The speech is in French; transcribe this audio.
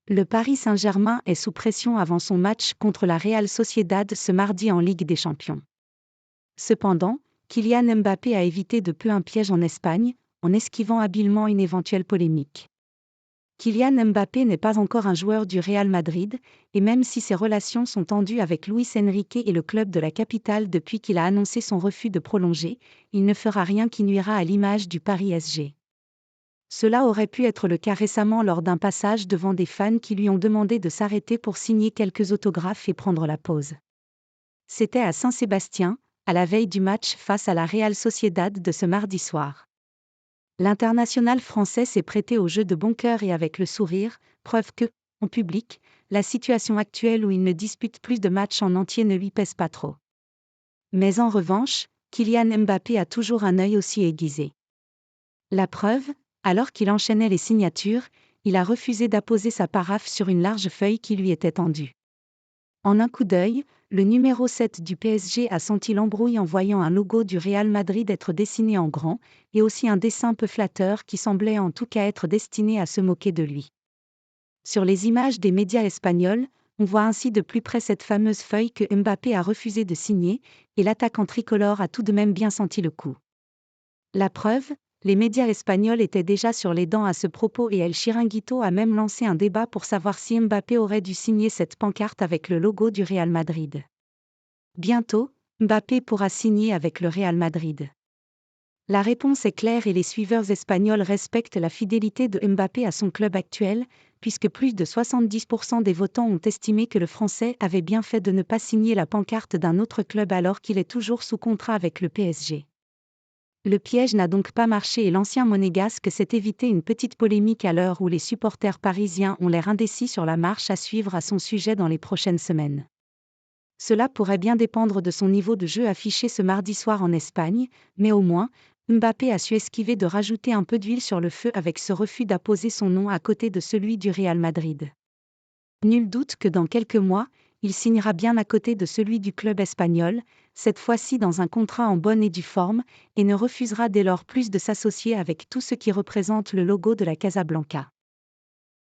Le Paris Saint-Germain est sous pression avant son match contre la Real Sociedad ce mardi en Ligue des Champions. Cependant, Kylian Mbappé a évité de peu un piège en Espagne, en esquivant habilement une éventuelle polémique. Kylian Mbappé n'est pas encore un joueur du Real Madrid, et même si ses relations sont tendues avec Luis Enrique et le club de la capitale depuis qu'il a annoncé son refus de prolonger, il ne fera rien qui nuira à l'image du Paris SG. Cela aurait pu être le cas récemment lors d'un passage devant des fans qui lui ont demandé de s'arrêter pour signer quelques autographes et prendre la pause. C'était à Saint-Sébastien, à la veille du match face à la Real Sociedad de ce mardi soir. L'international français s'est prêté au jeu de bon cœur et avec le sourire, preuve que, en public, la situation actuelle où il ne dispute plus de matchs en entier ne lui pèse pas trop. Mais en revanche, Kylian Mbappé a toujours un œil aussi aiguisé. La preuve, alors qu'il enchaînait les signatures, il a refusé d'apposer sa paraphe sur une large feuille qui lui était tendue. En un coup d'œil, le numéro 7 du PSG a senti l'embrouille en voyant un logo du Real Madrid être dessiné en grand, et aussi un dessin peu flatteur qui semblait en tout cas être destiné à se moquer de lui. Sur les images des médias espagnols, on voit ainsi de plus près cette fameuse feuille que Mbappé a refusé de signer, et l'attaquant tricolore a tout de même bien senti le coup. La preuve, les médias espagnols étaient déjà sur les dents à ce propos et El Chiringuito a même lancé un débat pour savoir si Mbappé aurait dû signer cette pancarte avec le logo du Real Madrid. Bientôt, Mbappé pourra signer avec le Real Madrid. La réponse est claire et les suiveurs espagnols respectent la fidélité de Mbappé à son club actuel, puisque plus de 70% des votants ont estimé que le Français avait bien fait de ne pas signer la pancarte d'un autre club alors qu'il est toujours sous contrat avec le PSG. Le piège n'a donc pas marché et l'ancien monégasque s'est évité une petite polémique à l'heure où les supporters parisiens ont l'air indécis sur la marche à suivre à son sujet dans les prochaines semaines. Cela pourrait bien dépendre de son niveau de jeu affiché ce mardi soir en Espagne, mais au moins, Mbappé a su esquiver de rajouter un peu d'huile sur le feu avec ce refus d'apposer son nom à côté de celui du Real Madrid. Nul doute que dans quelques mois, il signera bien à côté de celui du club espagnol, cette fois-ci dans un contrat en bonne et due forme, et ne refusera dès lors plus de s'associer avec tout ce qui représente le logo de la Casablanca.